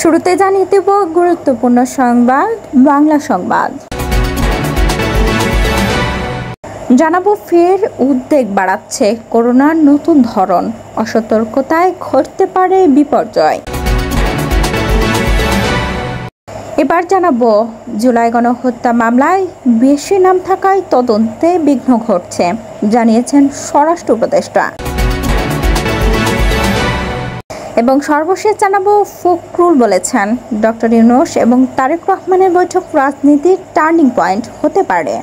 শুরুতে জানিয়ে দেব গুরুত্বপূর্ণ সংবাদ, বাংলা সংবাদ। জানাবো ফের উদ্বেগ বাড়াচ্ছে করোনার নতুন ধরন, অসতর্কতায় ঘটতে পারে বিপর্যয়। এবার জানাবো জুলাই গণহত্যা মামলায় বেশি নাম থাকায় তদন্তে বিঘ্ন ঘটছে, জানিয়েছেন স্বরাষ্ট্র উপদেষ্টা। এবং সর্বশেষ জানাবো ফখরুল বলেছেন ডক্টর ইউনূস এবং তারেক রহমানের বৈঠক রাজনীতির টার্নিং পয়েন্ট হতে পারে।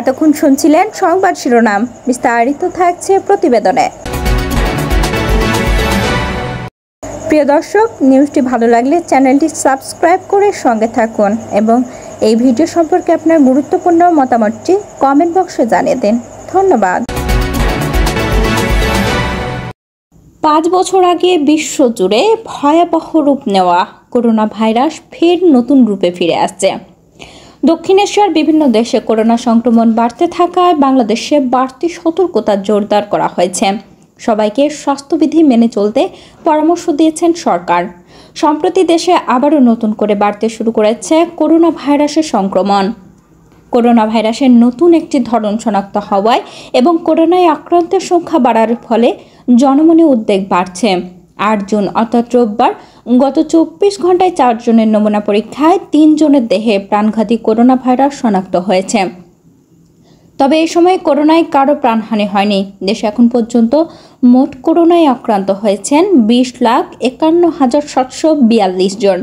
এতক্ষণ শুনছিলেন সংবাদ শিরোনাম, বিস্তারিত থাকছে প্রতিবেদনে। প্রিয় দর্শক, নিউজটি ভালো লাগলে চ্যানেলটি সাবস্ক্রাইব করে সঙ্গে থাকুন এবং এই ভিডিও সম্পর্কে আপনার গুরুত্বপূর্ণ মতামতটি কমেন্ট বক্সে জানিয়ে দিন। ধন্যবাদ। 5 বছর আগে বিশ্বজুড়ে ভয়াবহ রূপ নেওয়া করোনা ভাইরাস ফের নতুন রূপে ফিরে আসছে। দক্ষিণ এশিয়ার বিভিন্ন দেশে করোনা সংক্রমণ বাড়তে থাকায় বাংলাদেশে বাড়তি সতর্কতা জোরদার করা হয়েছে। সবাইকে স্বাস্থ্যবিধি মেনে চলতে পরামর্শ দিয়েছেন সরকার। সম্প্রতি দেশে আবারও নতুন করে বাড়তে শুরু করেছে করোনা ভাইরাসের সংক্রমণ। করোনা ভাইরাসের নতুন একটি ধরন শনাক্ত হওয়ায় এবং করোনায় আক্রান্তের সংখ্যা বাড়ার ফলে জনমনে উদ্বেগ বাড়ছে। 8 জুন অর্থাৎ রোববার গত 24 ঘন্টায় 4 জনের নমুনা পরীক্ষায় 3 জনের দেহে প্রাণঘাতী করোনা ভাইরাস শনাক্ত হয়েছে। তবে এই সময় করোনায় কারো প্রাণহানি হয়নি। দেশে এখন পর্যন্ত মোট করোনায় আক্রান্ত হয়েছেন 20,51,742 জন।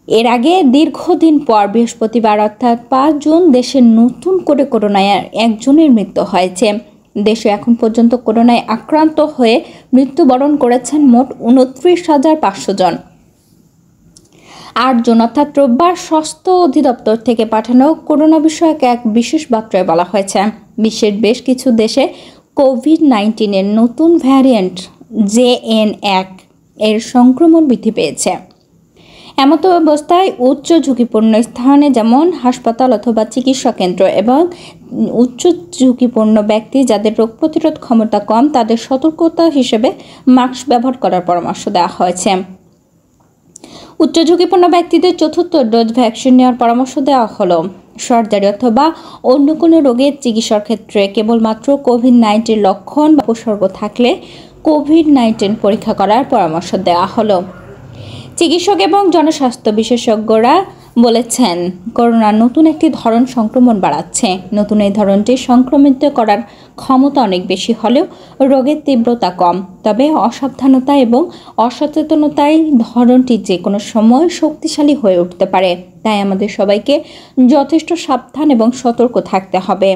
এর আগে দীর্ঘদিন পর বৃহস্পতিবার অর্থাৎ 5 জুন দেশে নতুন করে করোনায় 1 জনের মৃত্যু হয়েছে। দেশে এখন পর্যন্ত করোনায় আক্রান্ত হয়ে মৃত্যুবরণ করেছেন মোট 29,500 জন। 8 জুন অর্থাৎ রোববার স্বাস্থ্য অধিদপ্তর থেকে পাঠানো করোনা বিষয়ক এক বিশেষ বার্তায় বলা হয়েছে, বিশ্বের বেশ কিছু দেশে কোভিড-19 নতুন ভ্যারিয়েন্ট JN1 এর সংক্রমণ বৃদ্ধি পেয়েছে। এমতো অবস্থায় উচ্চ ঝুঁকিপূর্ণ স্থানে যেমন হাসপাতাল অথবা চিকিৎসা কেন্দ্র এবং উচ্চ ঝুঁকিপূর্ণ ব্যক্তি যাদের রোগ প্রতিরোধ ক্ষমতা কম তাদের সতর্কতা হিসেবে মাস্ক ব্যবহার করার পরামর্শ দেওয়া হয়েছে। উচ্চ ঝুঁকিপূর্ণ ব্যক্তিদের 4র্থ ডোজ ভ্যাকসিন নেওয়ার পরামর্শ দেওয়া হলো। সার্জারি অথবা অন্য কোনো রোগের চিকিৎসার ক্ষেত্রে কেবলমাত্র কোভিড-19 লক্ষণ বা উপসর্গ থাকলে কোভিড-19 পরীক্ষা করার পরামর্শ দেওয়া হলো। চিকিৎসক এবং জনস্বাস্থ্য বিশেষজ্ঞরা বলেছেন করোনার নতুন একটি ধরন সংক্রমণ বাড়াচ্ছে। নতুন এই ধরনটি সংক্রমিত করার ক্ষমতা অনেক বেশি হলেও রোগের তীব্রতা কম। তবে অসাবধানতা এবং অসচেতনতায় ধরনটি যে কোনো সময় শক্তিশালী হয়ে উঠতে পারে। তাই আমাদের সবাইকে যথেষ্ট সাবধান এবং সতর্ক থাকতে হবে।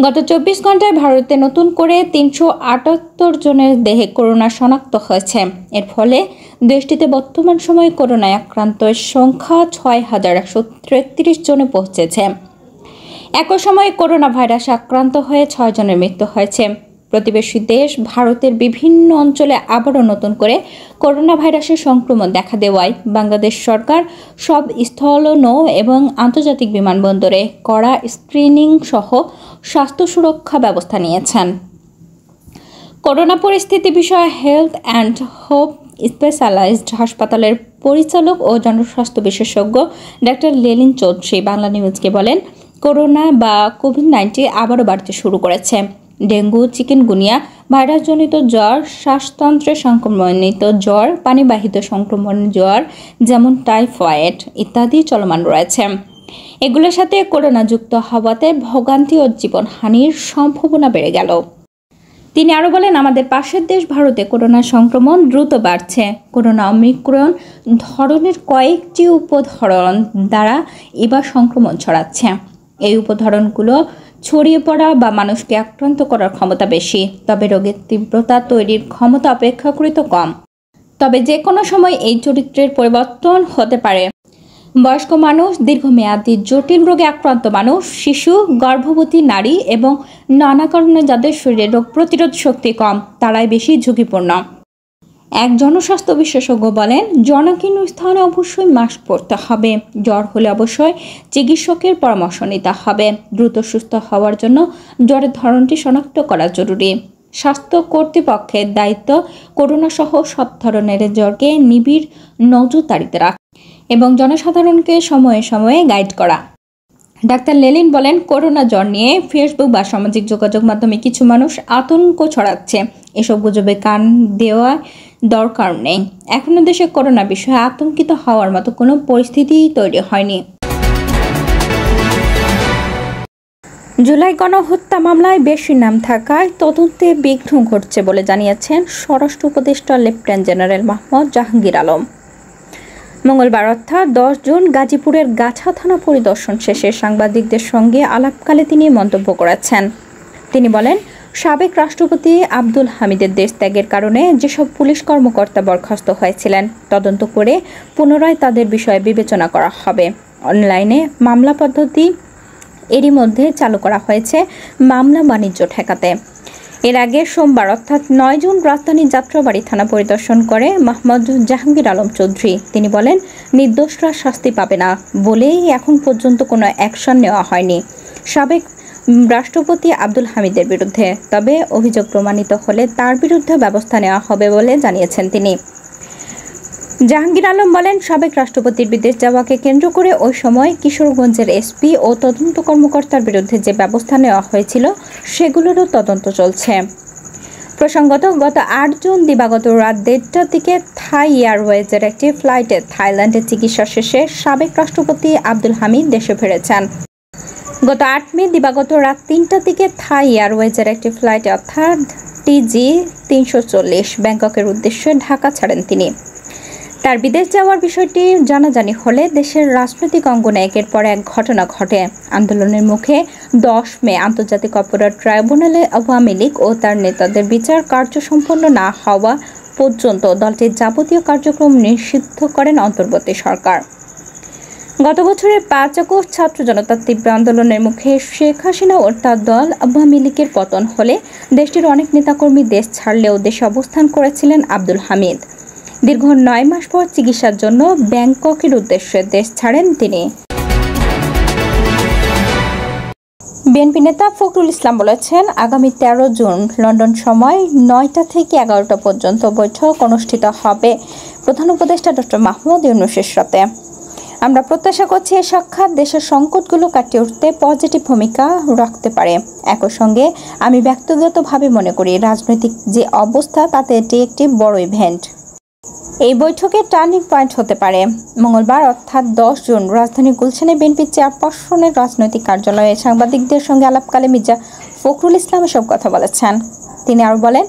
গত 24 ঘন্টায় ভারতে নতুন করে 378 জনের দেহে করোনা শনাক্ত হয়েছে। এর ফলে দেশটিতে বর্তমান সময়ে করোনায় আক্রান্তের সংখ্যা 6,133 জনে পৌঁছেছে। একই সময়ে করোনা ভাইরাসে আক্রান্ত হয়ে 6 জনের মৃত্যু হয়েছে। প্রতিবেশী দেশ ভারতের বিভিন্ন অঞ্চলে আবারও নতুন করে করোনা ভাইরাসের সংক্রমণ দেখা দেওয়ায় বাংলাদেশ সরকার সব স্থল, নৌ এবং আন্তর্জাতিক বিমানবন্দরে কড়া স্ক্রিনিং সহ স্বাস্থ্য সুরক্ষা ব্যবস্থা নিয়েছেন। করোনা পরিস্থিতি বিষয়ে হেলথ অ্যান্ড হোপ স্পেশালাইজড হাসপাতালের পরিচালক ও জনস্বাস্থ্য বিশেষজ্ঞ ডক্টর লেলিন চৌধুরী বাংলা নিউজকে বলেন, করোনা বা কোভিড-19 আবারও বাড়তে শুরু করেছে। ডেঙ্গু, চিকেনগুনিয়া, ভাইরাসজনিত জ্বর, শ্বাসতন্ত্রে সংক্রমণিত জ্বর, পানিবাহিত সংক্রমণ জ্বর যেমন টাইফয়েড ইত্যাদি চলমান রয়েছে। এগুলোর সাথে করোনা যুক্ত হওয়াতে ভোগান্তি ও জীবনহানির সম্ভাবনা বেড়ে গেল। তিনি আরও বলেন, আমাদের পাশের দেশ ভারতে করোনা সংক্রমণ দ্রুত বাড়ছে। করোনা ওমিক্রন ধরনের কয়েকটি উপধরন দ্বারা এবার সংক্রমণ ছড়াচ্ছে। এই উপধরনগুলো ছড়িয়ে পড়া বা মানুষকে আক্রান্ত করার ক্ষমতা বেশি, তবে রোগের তীব্রতা তৈরির ক্ষমতা অপেক্ষাকৃত কম। তবে যে কোনো সময় এই চরিত্রের পরিবর্তন হতে পারে। বয়স্ক মানুষ, দীর্ঘমেয়াদী জটিল রোগে আক্রান্ত মানুষ, শিশু, গর্ভবতী নারী এবং নানা কারণে যাদের শরীরে রোগ প্রতিরোধ শক্তি কম তারাই বেশি ঝুঁকিপূর্ণ। এক জনস্বাস্থ্য বিশেষজ্ঞ বলেন, জনাকীর্ণ স্থানে অবশ্যই মাস্ক পরতে হবে। জ্বর হলে অবশ্যই চিকিৎসকের পরামর্শ নিতে হবে। দ্রুত সুস্থ হওয়ার জন্য জ্বরের ধরনটি শনাক্ত করা জরুরি। স্বাস্থ্য কর্তৃপক্ষের দায়িত্ব করোনা সহ সব ধরনের জ্বরকে নিবিড় নজরদারিতে রাখা এবং জনসাধারণকে সময়ে সময়ে গাইড করা। ডাক্তার লেলিন বলেন, করোনা জ্বর নিয়ে ফেসবুক বা সামাজিক যোগাযোগ মাধ্যমে কিছু মানুষ আতঙ্ক ছড়াচ্ছে। এসব গুজবে কান দেওয়া দরকার নেই। এখনো দেশে করোনা বিষয়ে আতঙ্কিত হওয়ার মতো কোনো পরিস্থিতি তৈরি হয়নি। জুলাই গণহত্যা মামলায় বেশি নাম থাকায় তদন্তে বিঘ্ন ঘটছে বলে জানিয়েছেন স্বরাষ্ট্র উপদেষ্টা লেফটেন্যান্ট জেনারেল মোহাম্মদ জাহাঙ্গীর আলম। মঙ্গলবার অর্থাৎ 10 জুন গাজীপুরের গাছা থানা পরিদর্শন শেষে সাংবাদিকদের সঙ্গে আলাপকালে তিনি মন্তব্য করেছেন। তিনি বলেন, সাবেক রাষ্ট্রপতি আব্দুল হামিদের দেশ ত্যাগের কারণে যেসব পুলিশ কর্মকর্তা বরখাস্ত হয়েছিলেন তদন্ত করে পুনরায় তাদের বিষয়ে বিবেচনা করা হবে। অনলাইনে মামলা পদ্ধতি এরই মধ্যে চালু করা হয়েছে মামলা বাণিজ্য ঠেকাতে। এর আগে সোমবার অর্থাৎ 9 জুন রাজধানীর যাত্রাবাড়ি থানা পরিদর্শন করে মোহাম্মদ জাহাঙ্গীর আলম চৌধুরী। তিনি বলেন, নির্দোষরা শাস্তি পাবে না বলেই এখন পর্যন্ত কোনো অ্যাকশন নেওয়া হয়নি সাবেক রাষ্ট্রপতি আব্দুল হামিদের বিরুদ্ধে। তবে অভিযোগ প্রমাণিত হলে তার বিরুদ্ধে ব্যবস্থা নেওয়া হবে বলে জানিয়েছেন তিনি। জাহাঙ্গীর আলম বলেন, সাবেক রাষ্ট্রপতির বিদেশ যাওয়াকে কেন্দ্র করে ওই সময় কিশোরগঞ্জের এসপি ও তদন্ত কর্মকর্তার বিরুদ্ধে যে ব্যবস্থা নেওয়া হয়েছিল সেগুলোরও তদন্ত চলছে। প্রসঙ্গত, গত 8 জুন দিবাগত রাত 1:30টার দিকে থাই এয়ারওয়েজের একটি ফ্লাইটে থাইল্যান্ডে চিকিৎসা শেষে সাবেক রাষ্ট্রপতি আব্দুল হামিদ দেশে ফিরেছেন। গত 8 মে দিবাগত রাত 3টার দিকে থাই এয়ারওয়েজের একটি ফ্লাইটে অর্থাৎ TG-340 ব্যাংককের উদ্দেশ্যে ঢাকা ছাড়েন তিনি। তার বিদেশ যাওয়ার বিষয়টি জানাজানি হলে দেশের রাজনৈতিক অঙ্গনে একের পর এক ঘটনা ঘটে। আন্দোলনের মুখে 10 মে আন্তর্জাতিক অপরাধ ট্রাইব্যুনালে আওয়ামী লীগ ও তার নেতাদের বিচার কার্য সম্পন্ন না হওয়া পর্যন্ত দলটির যাবতীয় কার্যক্রম নিষিদ্ধ করেন অন্তর্বর্তী সরকার। গত বছরের 5 আগস্ট ছাত্র জনতার তীব্র আন্দোলনের মুখে শেখ হাসিনা ও তার দল আওয়ামী লীগের পতন হলে দেশটির অনেক নেতাকর্মী দেশ ছাড়লেও দেশে অবস্থান করেছিলেন আব্দুল হামিদ। দীর্ঘ 9 মাস পর চিকিৎসার জন্য ব্যাংককের উদ্দেশ্যে দেশ ছাড়েন তিনি। বিএনপি নেতা ফখরুল ইসলাম বলেছেন, আগামী 13 জুন লন্ডন সময় 9টা থেকে 11টা পর্যন্ত বৈঠক অনুষ্ঠিত হবে প্রধান উপদেষ্টা ডক্টর মাহমুদ ইউনূসের সাথে। আমরা প্রত্যাশা করছি এই সাক্ষাৎ দেশের সংকটগুলো কাটিয়ে উঠতে পজিটিভ ভূমিকা রাখতে পারে। একই সঙ্গে আমি ব্যক্তিগতভাবে মনে করি রাজনৈতিক যে অবস্থা তাতে এটি একটি বড় ইভেন্ট। এই বৈঠকে টার্নিং পয়েন্ট হতে পারে। মঙ্গলবার অর্থাৎ 10 জুন রাজধানীর গুলশানে বিএনপি চেয়ারপারসনের রাজনৈতিক কার্যালয়ে সাংবাদিকদের সঙ্গে আলাপকালে মির্জা ফখরুল ইসলাম এসব কথা বলেছেন। তিনি আরও বলেন,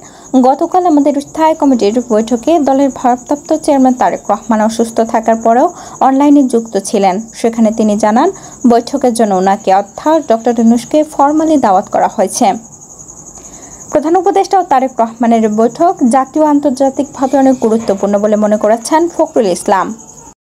গতকাল আমাদের স্থায়ী কমিটির বৈঠকে দলের ভারপ্রাপ্ত চেয়ারম্যান তারেক রহমান অসুস্থ থাকার পরেও অনলাইনে যুক্ত ছিলেন। সেখানে তিনি জানান, বৈঠকের জন্য ওনাকে অর্থাৎ ডক্টর ইউনূসকে ফরমালি দাওয়াত করা হয়েছে। প্রধান উপদেষ্টা ও তারেক রহমানের বৈঠক জাতীয় আন্তর্জাতিকভাবে অনেক গুরুত্বপূর্ণ বলে মনে করেছেন ফখরুল ইসলাম।